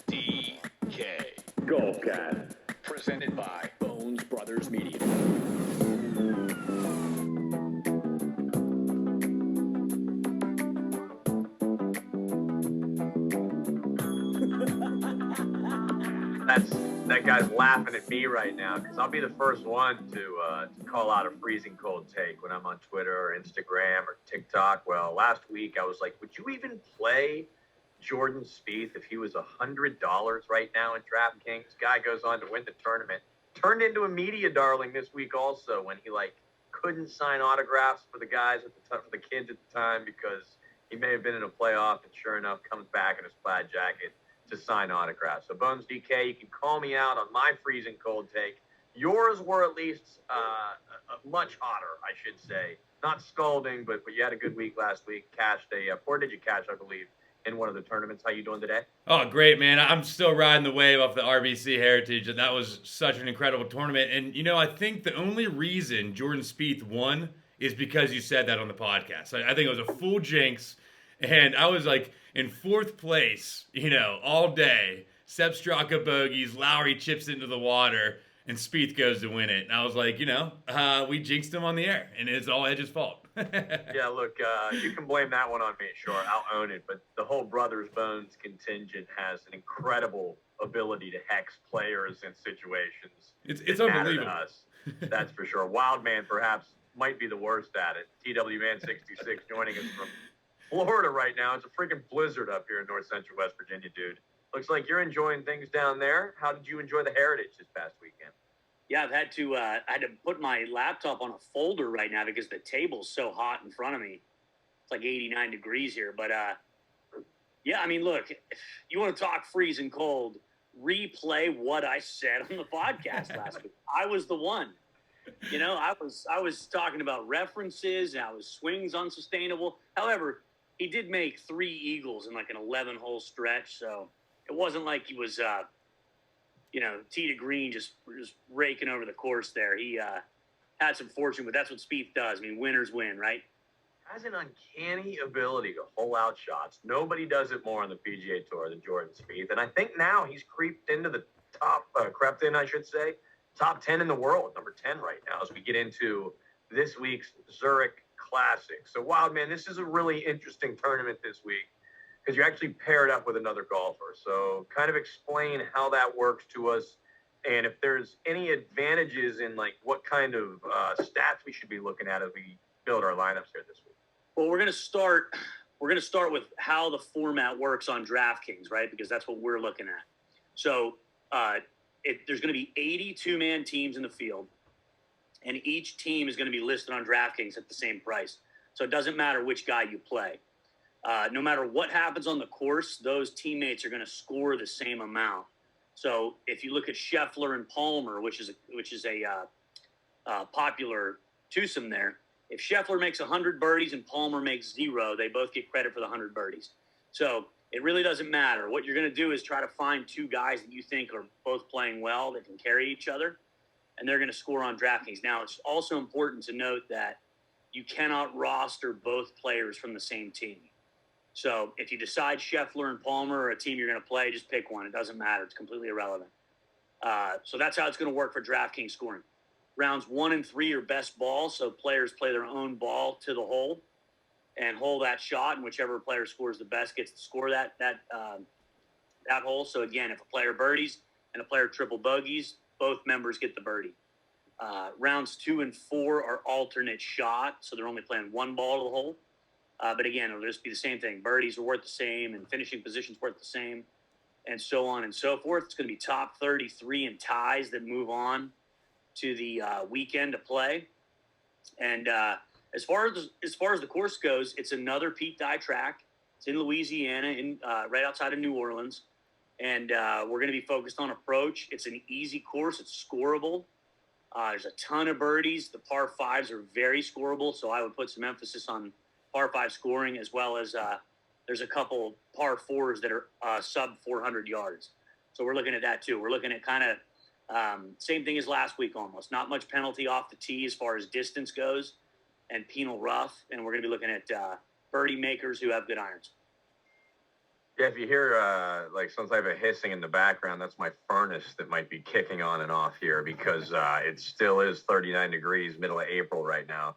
DK Golfcast. presented by Bones Brothers Media. That guy's laughing at me right now because I'll be the first one to call out a freezing cold take when I'm on Twitter or Instagram or TikTok. Well, last week I was like, would you even play Jordan Spieth if he was $100 right now in DraftKings? Guy goes on to win the tournament. Turned into a media darling this week also when he couldn't sign autographs for the guys at the time, for the kids at the time, because he may have been in a playoff, and sure enough comes back in his plaid jacket to sign autographs. So Bones DK, you can call me out on my freezing cold take. Yours were at least much hotter, I should say. Not scalding, but you had a good week last week. Cashed a 4-digit cash, I believe, in one of the tournaments. How you doing today? Oh, great, man. I'm still riding the wave off the RBC Heritage, and that was such an incredible tournament. And, I think the only reason Jordan Spieth won is because you said that on the podcast. I think it was a full jinx, and I was in fourth place, all day. Sepp Straka bogeys, Lowry chips into the water, and Spieth goes to win it. And I was like, we jinxed him on the air, and it's all Edge's fault. Yeah, look, you can blame that one on me, sure. I'll own it. But the whole Brothers Bones contingent has an incredible ability to hex players and situations. It's unbelievable. To us. That's for sure. Wildman perhaps might be the worst at it. TWMan66 joining us from Florida right now. It's a freaking blizzard up here in north central West Virginia, dude. Looks like you're enjoying things down there. How did you enjoy the Heritage this past weekend? Yeah, I had to put my laptop on a folder right now because the table's so hot in front of me. It's like 89 degrees here. But, yeah, I mean, look, if you want to talk freezing cold, replay what I said on the podcast last week. I was the one. I was talking about references, and I was swings unsustainable. However, he did make 3 eagles in an 11-hole stretch, so it wasn't like he was tee to green, just raking over the course there. He had some fortune, but that's what Spieth does. I mean, winners win, right? Has an uncanny ability to hole out shots. Nobody does it more on the PGA Tour than Jordan Spieth, and I think now he's crept in, I should say, top 10 in the world, number 10 right now, as we get into this week's Zurich Classic. So, Wildman, this is a really interesting tournament this week, because you actually paired up with another golfer. So kind of explain how that works to us, and if there's any advantages in what kind of stats we should be looking at as we build our lineups here this week. Well, we're gonna start with how the format works on DraftKings, right? Because that's what we're looking at. So there's going to be 82-man teams in the field, and each team is going to be listed on DraftKings at the same price. So it doesn't matter which guy you play. No matter what happens on the course, those teammates are going to score the same amount. So if you look at Scheffler and Palmer, which is a popular twosome there, if Scheffler makes 100 birdies and Palmer makes 0, they both get credit for the 100 birdies. So it really doesn't matter. What you're going to do is try to find 2 guys that you think are both playing well, that can carry each other, and they're going to score on DraftKings. Now, it's also important to note that you cannot roster both players from the same team. So if you decide Scheffler and Palmer are a team you're going to play, just pick one. It doesn't matter. It's completely irrelevant. So that's how it's going to work for DraftKings scoring. Rounds 1 and 3 are best ball, so players play their own ball to the hole and hole that shot, and whichever player scores the best gets to score that hole. So again, if a player birdies and a player triple bogeys, both members get the birdie. Rounds 2 and 4 are alternate shot, so they're only playing one ball to the hole. But again, it'll just be the same thing. Birdies are worth the same, and finishing positions worth the same, and so on and so forth. It's going to be top 33 and ties that move on to the weekend to play. And as far as the course goes, it's another Pete Dye track. It's in Louisiana, right outside of New Orleans, and we're going to be focused on approach. It's an easy course. It's scoreable. There's a ton of birdies. The par 5s are very scoreable, so I would put some emphasis on par 5 scoring, as well as there's a couple par 4s that are sub 400 yards. So we're looking at that too. We're looking at kind of same thing as last week almost. Not much penalty off the tee as far as distance goes, and penal rough. And we're going to be looking at birdie makers who have good irons. Yeah, if you hear like some type of hissing in the background, that's my furnace that might be kicking on and off here because it still is 39 degrees, middle of April right now.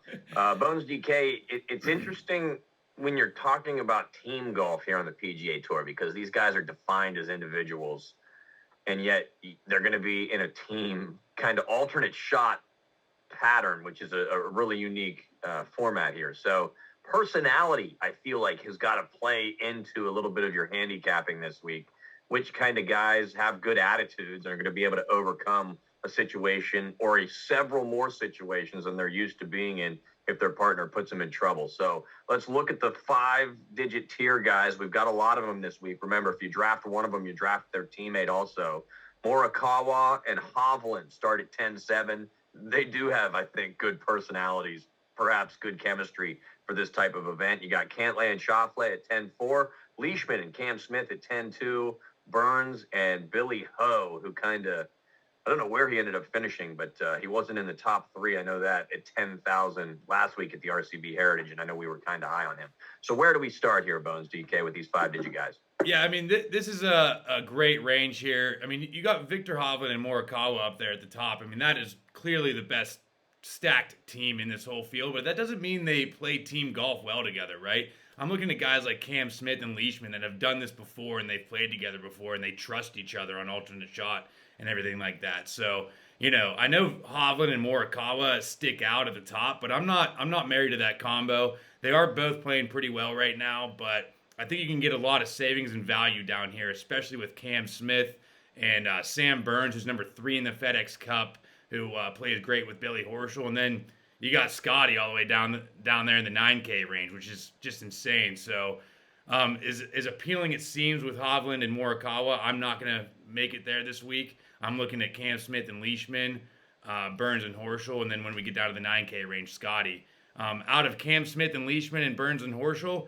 Bones DK, it's interesting when you're talking about team golf here on the PGA Tour because these guys are defined as individuals, and yet they're going to be in a team kind of alternate shot pattern, which is a really unique format here. So personality, I feel like, has got to play into a little bit of your handicapping this week. Which kind of guys have good attitudes and are going to be able to overcome a situation or several more situations than they're used to being in if their partner puts them in trouble. So let's look at the 5-digit tier guys. We've got a lot of them this week. Remember, if you draft one of them, you draft their teammate also. Morikawa and Hovland start at 10-7. They do have, I think, good personalities, perhaps good chemistry for this type of event. You got Cantlay and Schauffele at 10-4, Leishman and Cam Smith at 10-2, Burns and Billy Ho, who kind of, I don't know where he ended up finishing, but he wasn't in the top 3. I know that at 10,000 last week at the RCB Heritage, and I know we were kind of high on him. So where do we start here, Bones DK, with these 5-digit guys? Yeah, I mean, this is a great range here. I mean, you got Victor Hovland and Morikawa up there at the top. I mean, that is clearly the best stacked team in this whole field, but that doesn't mean they play team golf well together, right? I'm looking at guys like Cam Smith and Leishman that have done this before and they've played together before and they trust each other on alternate shot and everything like that. So, you know, I know Hovland and Morikawa stick out at the top, but I'm not married to that combo. They are both playing pretty well right now, but I think you can get a lot of savings and value down here, especially with Cam Smith and Sam Burns, who's number 3 in the FedEx Cup, who plays great with Billy Horschel. And then you got Scotty all the way down there in the 9K range, which is just insane. So as appealing it seems with Hovland and Morikawa, I'm not going to make it there this week. I'm looking at Cam Smith and Leishman, Burns and Horschel, and then when we get down to the 9K range, Scotty. Out of Cam Smith and Leishman and Burns and Horschel,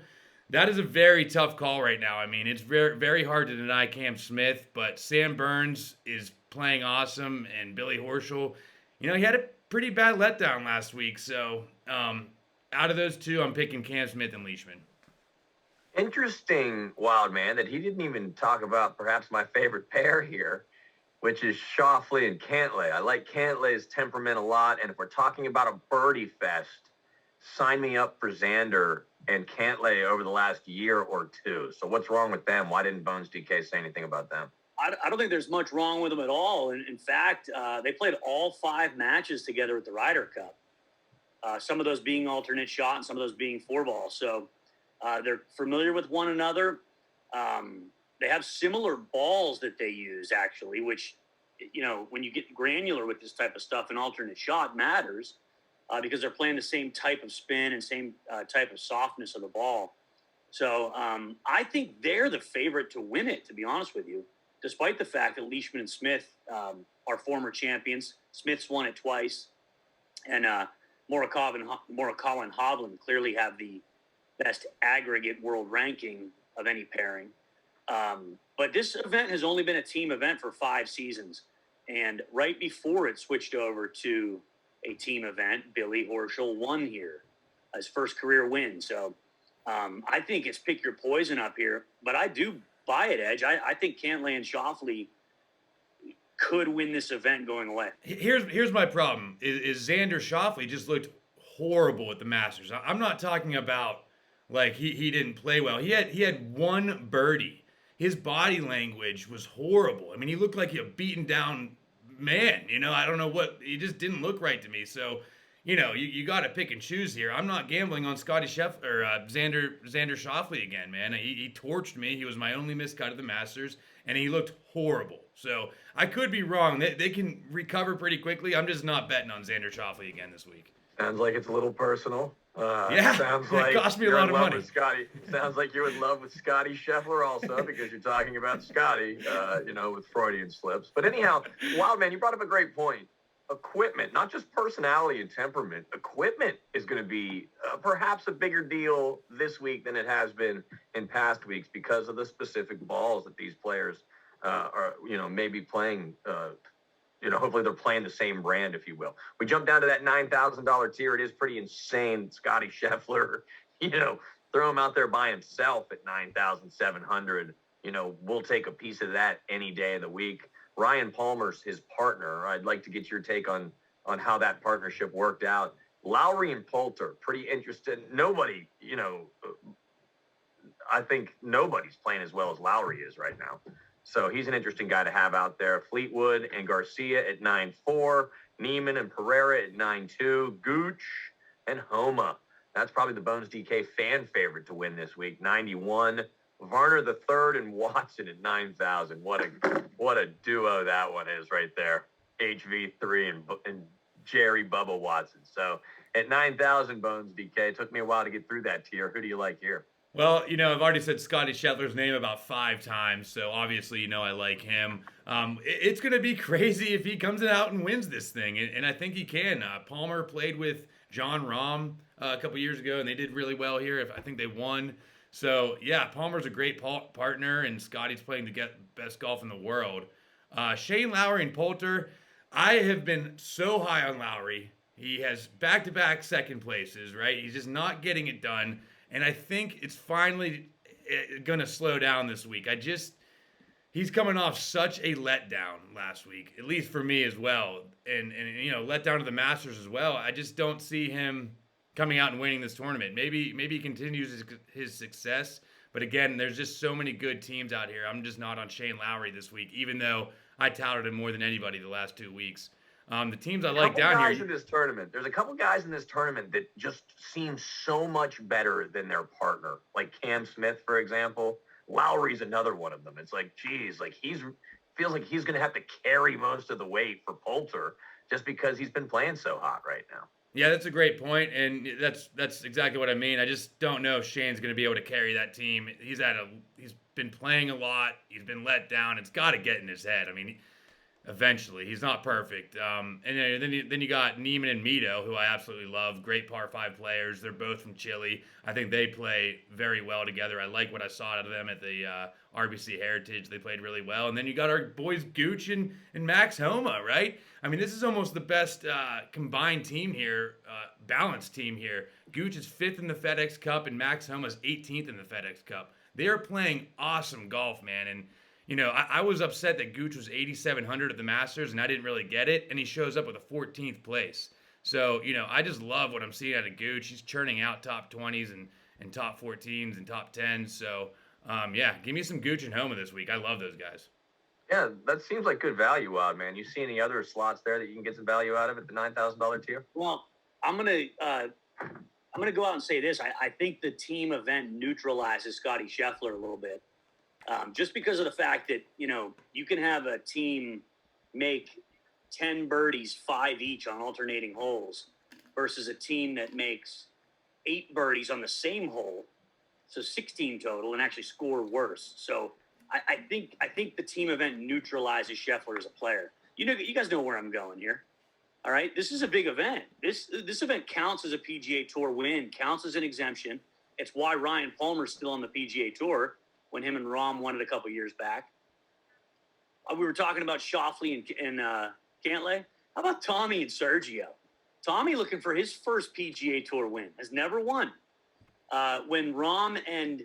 that is a very tough call right now. I mean, it's very, very hard to deny Cam Smith, but Sam Burns is playing awesome, and Billy Horschel, you know, he had a pretty bad letdown last week. So out of those two, I'm picking Cam Smith and Leishman. Interesting, Wildman, that he didn't even talk about perhaps my favorite pair here, which is Schauffele and Cantlay. I like Cantlay's temperament a lot, and if we're talking about a birdie fest, sign me up for Xander and Cantlay over the last year or two. So what's wrong with them? Why didn't Bones DK say anything about them? I don't think there's much wrong with them at all. In fact, they played all 5 matches together at the Ryder Cup. Some of those being alternate shot and some of those being 4-ball. So they're familiar with one another. They have similar balls that they use, actually, which, you know, when you get granular with this type of stuff, an alternate shot matters because they're playing the same type of spin and same type of softness of the ball. So I think they're the favorite to win it, to be honest with you, despite the fact that Leishman and Smith are former champions. Smith's won it twice, and Morikawa and Hovland clearly have the best aggregate world ranking of any pairing. But this event has only been a team event for 5 seasons. And right before it switched over to a team event, Billy Horschel won here, his first career win. So I think it's pick your poison up here. But I do buy it, Edge. I think Cantlay and Schauffele could win this event going away. Here's my problem. Is Xander Schauffele just looked horrible at the Masters. I'm not talking about like he didn't play well. He had 1 birdie. His body language was horrible. I mean, he looked like a beaten down man. You know, I don't know what, he just didn't look right to me. So, you know, you got to pick and choose here. I'm not gambling on Xander Schauffele again, man. He torched me. He was my only miscut at the Masters, and he looked horrible. So I could be wrong. They can recover pretty quickly. I'm just not betting on Xander Schauffele again this week. Sounds like it's a little personal. Yeah, sounds like it cost me a lot of money. Sounds like you're in love with Scotty Scheffler also, because you're talking about Scotty, with Freudian slips. But anyhow, Wildman, you brought up a great point. Equipment, not just personality and temperament. Equipment is going to be perhaps a bigger deal this week than it has been in past weeks because of the specific balls that these players are, maybe playing. Hopefully they're playing the same brand, if you will. We jump down to that $9,000 tier. It is pretty insane. Scotty Scheffler, throw him out there by himself at $9,700. we'll take a piece of that any day of the week. Ryan Palmer's his partner. I'd like to get your take on how that partnership worked out. Lowry and Poulter, pretty interested. Nobody, I think nobody's playing as well as Lowry is right now. So he's an interesting guy to have out there. Fleetwood and Garcia at 9-4. Neiman and Pereira at 9-2. Gooch and Homa. That's probably the Bones DK fan favorite to win this week. 91. Varner the third and Watson at 9,000. What a duo that one is right there. HV3 and Jerry Bubba Watson. So at 9,000, Bones DK. It took me a while to get through that tier. Who do you like here? Well, I've already said Scotty Scheffler's name about 5 times, so obviously, I like him. It's going to be crazy if he comes out and wins this thing, and I think he can. Palmer played with John Rahm a couple years ago, and they did really well here. I think they won. So, yeah, Palmer's a great partner, and Scotty's playing the best golf in the world. Shane Lowry and Poulter, I have been so high on Lowry. He has back-to-back second places, right? He's just not getting it done. And I think it's finally going to slow down this week. He's coming off such a letdown last week, at least for me as well. And letdown to the Masters as well. I just don't see him coming out and winning this tournament. Maybe he continues his success. But again, there's just so many good teams out here. I'm just not on Shane Lowry this week, even though I touted him more than anybody the last 2 weeks. The teams I like down here. In this tournament. There's a couple guys in this tournament that just seem so much better than their partner. Like Cam Smith, for example. Lowry's another one of them. It's like, geez, feels like he's going to have to carry most of the weight for Poulter just because he's been playing so hot right now. Yeah, that's a great point, and that's exactly what I mean. I just don't know if Shane's going to be able to carry that team. He's been playing a lot. He's been let down. It's got to get in his head. I mean, eventually, he's not perfect. And then you got Neiman and Mito, who I absolutely love. Great par 5 players. They're both from Chile. I think they play very well together. I like what I saw out of them at the RBC Heritage. They played really well. And then you got our boys Gooch and Max Homa, right? I mean, this is almost the best combined team here, balanced team here. Gooch is 5th in the FedEx Cup, and Max Homa's 18th in the FedEx Cup. They are playing awesome golf, man. And I was upset that Gooch was 8,700 at the Masters, and I didn't really get it, and he shows up with a 14th place. So, I just love what I'm seeing out of Gooch. He's churning out top 20s and top 14s and top 10s. So, give me some Gooch and Homa this week. I love those guys. Yeah, that seems like good value out, man. You see any other slots there that you can get some value out of at the $9,000 tier? Well, I'm gonna go out and say this. I think the team event neutralizes Scotty Scheffler a little bit. Just because of the fact that, you can have a team make 10 birdies, 5 each on alternating holes versus a team that makes 8 birdies on the same hole, so 16 total, and actually score worse. So I think the team event neutralizes Scheffler as a player. You guys know where I'm going here. All right, this is a big event. This event counts as a PGA Tour win, counts as an exemption. It's why Ryan Palmer's still on the PGA Tour, when him and Rahm won it a couple years back. We were talking about Schauffele and Cantlay. How about Tommy and Sergio? Tommy looking for his first PGA Tour win, has never won. When Rahm and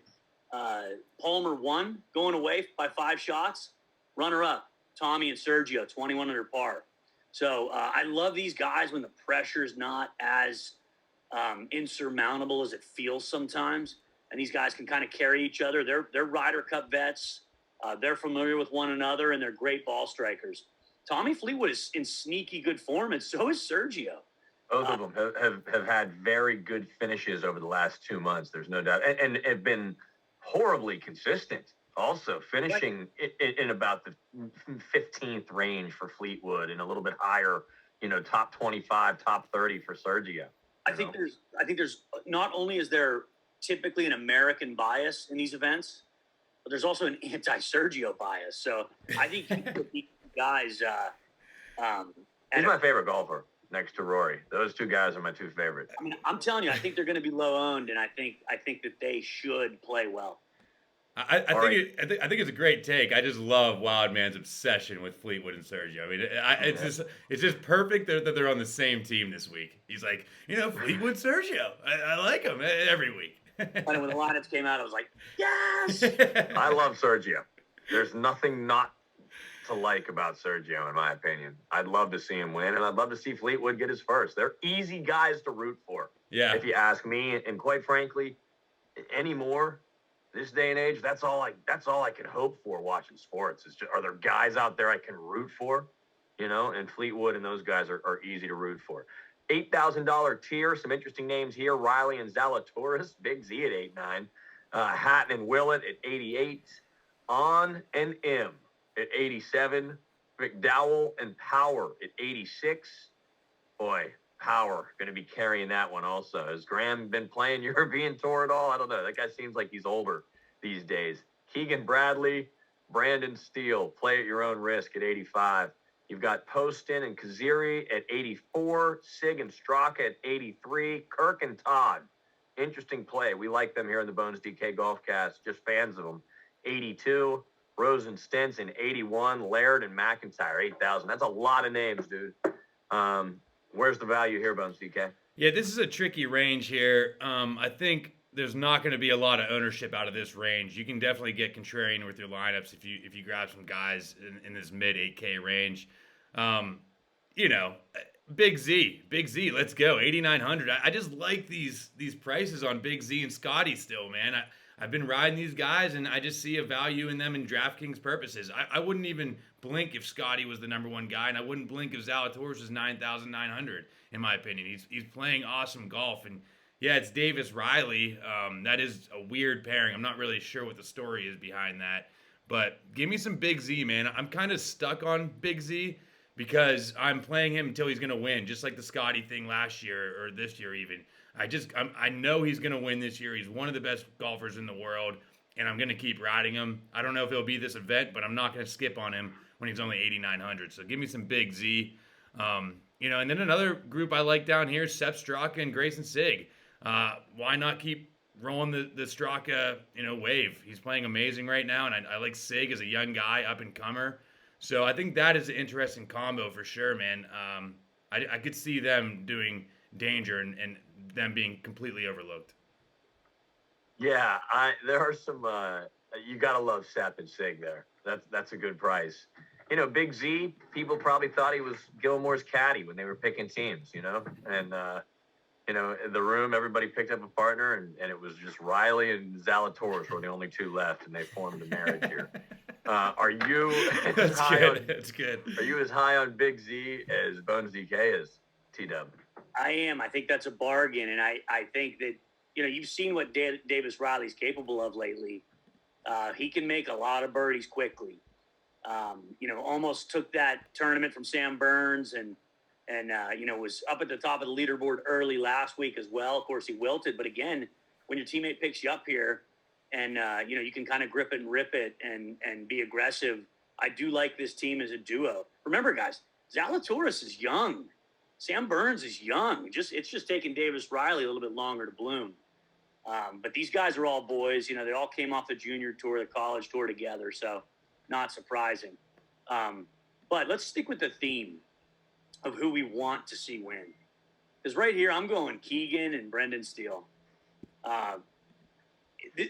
Palmer won, going away by 5 shots, runner-up, Tommy and Sergio, 21 under par. So I love these guys when the pressure's not as insurmountable as it feels sometimes. And these guys can kind of carry each other. They're Ryder Cup vets. They're familiar with one another, and they're great ball strikers. Tommy Fleetwood is in sneaky good form, and so is Sergio. Both of them have had very good finishes over the last 2 months. There's no doubt, and have been horribly consistent. Also, finishing in about the 15th range for Fleetwood, and a little bit higher, top 25, top 30 for Sergio. I think there's not only is there typically an American bias in these events, but there's also an anti-Sergio bias. So I think these guys. He's my favorite golfer next to Rory. Those 2 guys are my 2 favorites. I mean, I'm telling you, I think they're going to be low owned, and I think that they should play well. I think it's a great take. I just love Wildman's obsession with Fleetwood and Sergio. I mean, it's just perfect that they're on the same team this week. He's like, Fleetwood, Sergio. I like him every week. And when the lineups came out, I was like, yes. I love Sergio. There's nothing not to like about Sergio, in my opinion. I'd love to see him win, and I'd love to see Fleetwood get his first. They're easy guys to root for, if you ask me. And quite frankly, anymore, this day and age, that's all I can hope for watching sports. Is just, are there guys out there I can root for? And Fleetwood and those guys are easy to root for. $8,000 tier, some interesting names here. Riley and Zalatoris, Big Z at 8.9. Hatton and Willett at 88. On and M at 87. McDowell and Power at 86. Boy, Power going to be carrying that one also. Has Graham been playing European Tour at all? I don't know. That guy seems like he's older these days. Keegan Bradley, Brandon Steele, play at your own risk at 85. You've got Poston and Kaziri at 84. Sig and Straka at 83. Kirk and Todd, interesting play. We like them here in the Bones DK Golf Cast. Just fans of them. 82. Rose and Stenson, 81. Laird and McIntyre, 8,000. That's a lot of names, dude. Where's the value here, Bones DK? Yeah, this is a tricky range here. I think there's not going to be a lot of ownership out of this range. You can definitely get contrarian with your lineups if you grab some guys in this mid 8K range. Big Z, let's go, 8,900. I just like these prices on Big Z and Scotty still, man. I've been riding these guys, and I just see a value in them in DraftKings purposes. I wouldn't even blink if Scotty was the number one guy, and I wouldn't blink if Zalatoris was 9,900, in my opinion. He's playing awesome golf, and yeah, it's Davis Riley. That is a weird pairing. I'm not really sure what the story is behind that, but give me some Big Z, man. I'm kind of stuck on Big Z because I'm playing him until he's going to win, just like the Scotty thing last year or this year even. I know he's going to win this year. He's one of the best golfers in the world, and I'm going to keep riding him. I don't know if he'll be this event, but I'm not going to skip on him when he's only 8,900. So give me some Big Z. And then another group I like down here, Sepp Straka and Grayson Sig. Why not keep rolling the Straka, wave? He's playing amazing right now, and I like Sig as a young guy, up-and-comer. So I think that is an interesting combo for sure, man. I could see them doing danger and them being completely overlooked. Yeah, there are some. You gotta love Sepp and Sig there. That's a good price. Big Z. People probably thought he was Gilmore's caddy when they were picking teams. And in the room, everybody picked up a partner, and it was just Riley and Zalatoris were the only two left, and they formed a marriage here. Are you That's good. That's good. Are you as high on Big Z as Bones DK is, T-Dub? I am. I think that's a bargain, and I think that you've seen what Davis Riley's capable of lately. He can make a lot of birdies quickly. Almost took that tournament from Sam Burns, and was up at the top of the leaderboard early last week as well. Of course, he wilted, but again, when your teammate picks you up here, and you can kind of grip it and rip it and be aggressive. I do like this team as a duo. Remember, guys, Zalatoris is young. Sam Burns is young. It's just taking Davis Riley a little bit longer to bloom. But these guys are all boys. They all came off the junior tour, the college tour together, so not surprising. But let's stick with the theme of who we want to see win. Because right here, I'm going Keegan and Brendan Steele.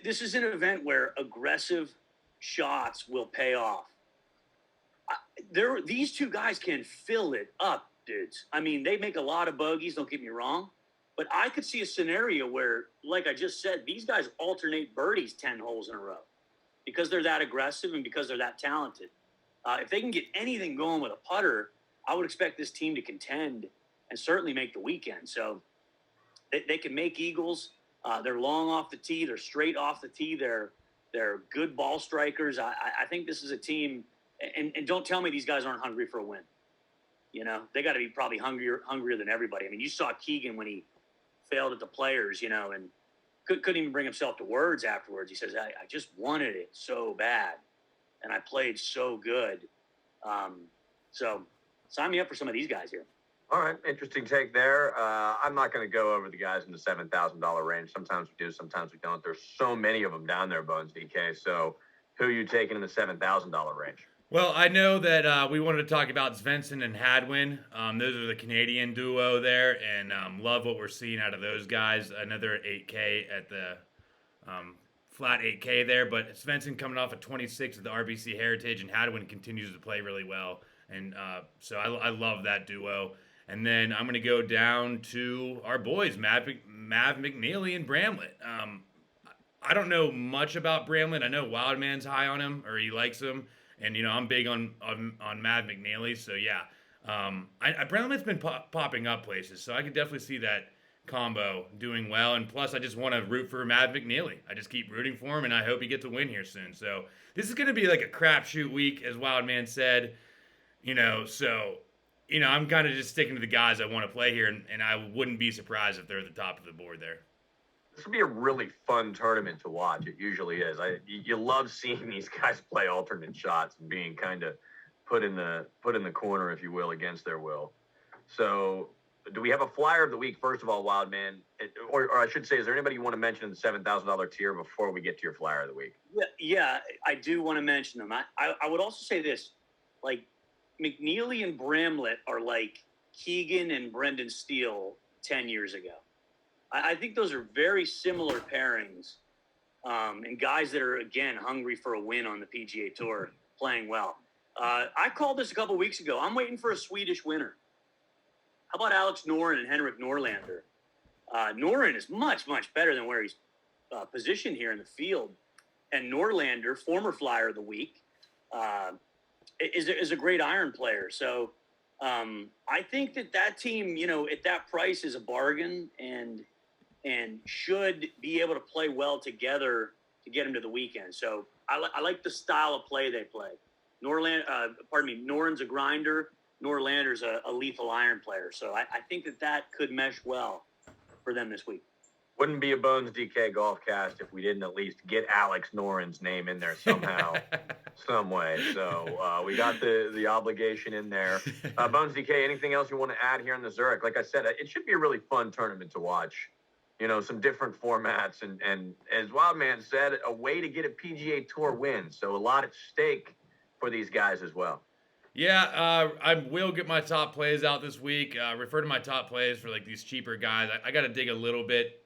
This is an event where aggressive shots will pay off. These two guys can fill it up, dudes. I mean, they make a lot of bogeys, don't get me wrong. But I could see a scenario where, like I just said, these guys alternate birdies 10 holes in a row because they're that aggressive and because they're that talented. If they can get anything going with a putter, I would expect this team to contend and certainly make the weekend. So they can make eagles. They're long off the tee. They're straight off the tee. They're good ball strikers. I think this is a team, and don't tell me these guys aren't hungry for a win. They got to be probably hungrier than everybody. I mean, you saw Keegan when he failed at the Players, and couldn't even bring himself to words afterwards. He says, I just wanted it so bad, and I played so good. So sign me up for some of these guys here. All right, interesting take there. I'm not going to go over the guys in the $7,000 range. Sometimes we do, sometimes we don't. There's so many of them down there, Bones DK. So who are you taking in the $7,000 range? Well, I know that we wanted to talk about Svensson and Hadwin. Those are the Canadian duo there, and love what we're seeing out of those guys. Another 8K at the Flat 8K there, but Svensson coming off a 26 at the RBC Heritage, and Hadwin continues to play really well. And so I love that duo. And then I'm going to go down to our boys, Mav McNeely and Bramlett. I don't know much about Bramlett. I know Wildman's high on him, or he likes him. And, I'm big on Mav McNeely. So, yeah. Bramlett's been popping up places, so I could definitely see that combo doing well. And plus, I just want to root for Mav McNeely. I just keep rooting for him, and I hope he gets a win here soon. So, this is going to be like a crapshoot week, as Wildman said. I'm kind of just sticking to the guys I want to play here, and I wouldn't be surprised if they're at the top of the board there. This would be a really fun tournament to watch. It usually is. You love seeing these guys play alternate shots and being kind of put in the corner, if you will, against their will. So, do we have a flyer of the week? First of all, Wildman, or I should say, is there anybody you want to mention in the $7,000 tier before we get to your flyer of the week? Yeah, I do want to mention them. I would also say this, like, McNeely and Bramlett are like Keegan and Brendan Steele 10 years ago. I think those are very similar pairings, and guys that are, again, hungry for a win on the PGA Tour, playing well. I called this a couple weeks ago. I'm waiting for a Swedish winner. How about Alex Noren and Henrik Norlander? Noren is much, much better than where he's positioned here in the field. And Norlander, former flyer of the week, is a great iron player. So I think that team, at that price is a bargain and should be able to play well together to get them to the weekend. So I like the style of play they play. Noren's a grinder. Norlander's a lethal iron player. So I think that could mesh well for them this week. Wouldn't be a Bones DK golf cast if we didn't at least get Alex Noren's name in there somehow, some way. So we got the obligation in there. Bones DK, anything else you want to add here in the Zurich? Like I said, it should be a really fun tournament to watch. Some different formats. And as Wildman said, a way to get a PGA Tour win. So a lot at stake for these guys as well. Yeah, I will get my top plays out this week. Refer to my top plays for like these cheaper guys. I got to dig a little bit.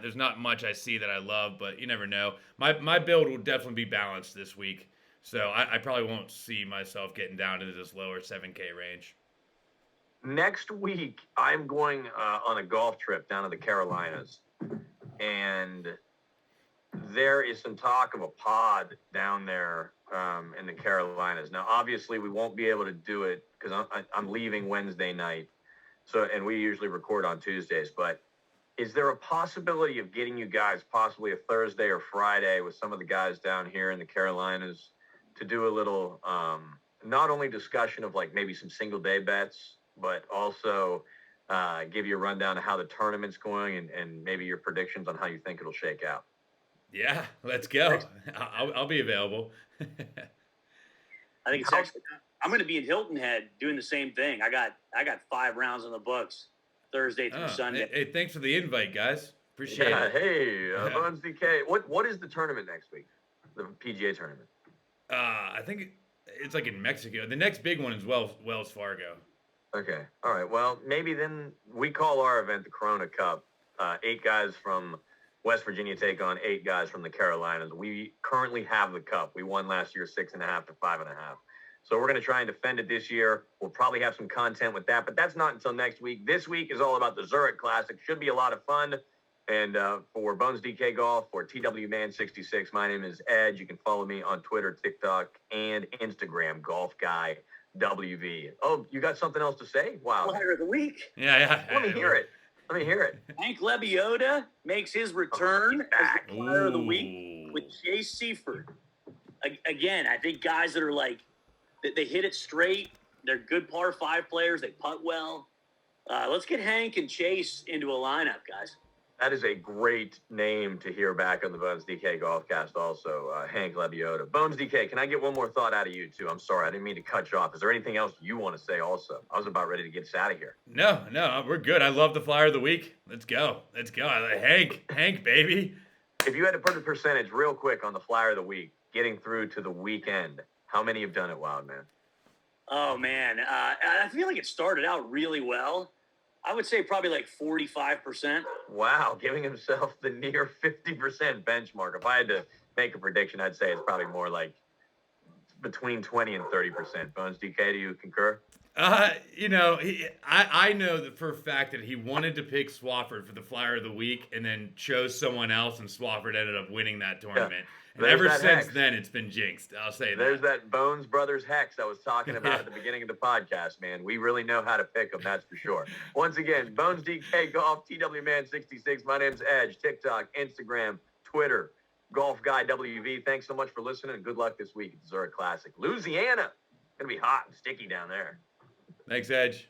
There's not much I see that I love, but you never know. My build will definitely be balanced this week, so I probably won't see myself getting down into this lower 7K range. Next week, I'm going on a golf trip down to the Carolinas, and there is some talk of a pod down there in the Carolinas. Now, obviously, we won't be able to do it because I'm leaving Wednesday night, and we usually record on Tuesdays. But is there a possibility of getting you guys possibly a Thursday or Friday with some of the guys down here in the Carolinas to do a little not only discussion of like maybe some single day bets, but also give you a rundown of how the tournament's going and maybe your predictions on how you think it'll shake out? Yeah, let's go. I'll be available. I think it's actually. I'm going to be in Hilton Head doing the same thing. I got 5 rounds on the books Thursday through Sunday. Hey, thanks for the invite, guys. Appreciate it. Hey, Bones DK. What is the tournament next week? The PGA tournament. I think it's like in Mexico. The next big one is Wells Fargo. Okay. All right. Well, maybe then we call our event the Corona Cup. 8 guys from West Virginia take on 8 guys from the Carolinas. We currently have the cup. We won last year 6.5 to 5.5. So we're going to try and defend it this year. We'll probably have some content with that, but that's not until next week. This week is all about the Zurich Classic. Should be a lot of fun. And for Bones DK Golf, for TWMan66, my name is Edge. You can follow me on Twitter, TikTok, and Instagram, Golf Guy WV. Oh, you got something else to say? Wow. Player of the week. Yeah. Let me hear it. Hank Lebioda makes his return as the player of the week with Chase Seaford. Again, I think guys that are like, they hit it straight. They're good par 5 players. They putt well. Let's get Hank and Chase into a lineup, guys. That is a great name to hear back on the Bones DK Golfcast also, Hank Lebioda. Bones DK, can I get one more thought out of you, too? I'm sorry, I didn't mean to cut you off. Is there anything else you want to say also? I was about ready to get us out of here. No, we're good. I love the flyer of the week. Let's go. Hank, baby. If you had to put a percentage real quick on the flyer of the week, getting through to the weekend, how many have done it, Wildman? Oh, man. I feel like it started out really well. I would say probably like 45%. Wow, giving himself the near 50% benchmark. If I had to make a prediction, I'd say it's probably more like between 20 and 30%. Bones DK, do you concur? I know that for a fact that he wanted to pick Swafford for the Flyer of the Week and then chose someone else, and Swafford ended up winning that tournament. And There's ever that since hex. then, it's been jinxed. I'll say There's that. that Bones Brothers hex I was talking about at the beginning of the podcast, man. We really know how to pick them, that's for sure. Once again, Bones DK Golf, TWMan66. My name's Edge, TikTok, Instagram, Twitter, Golf Guy WV. Thanks so much for listening, and good luck this week at the Zurich Classic. Louisiana, gonna be hot and sticky down there. Thanks, Edge.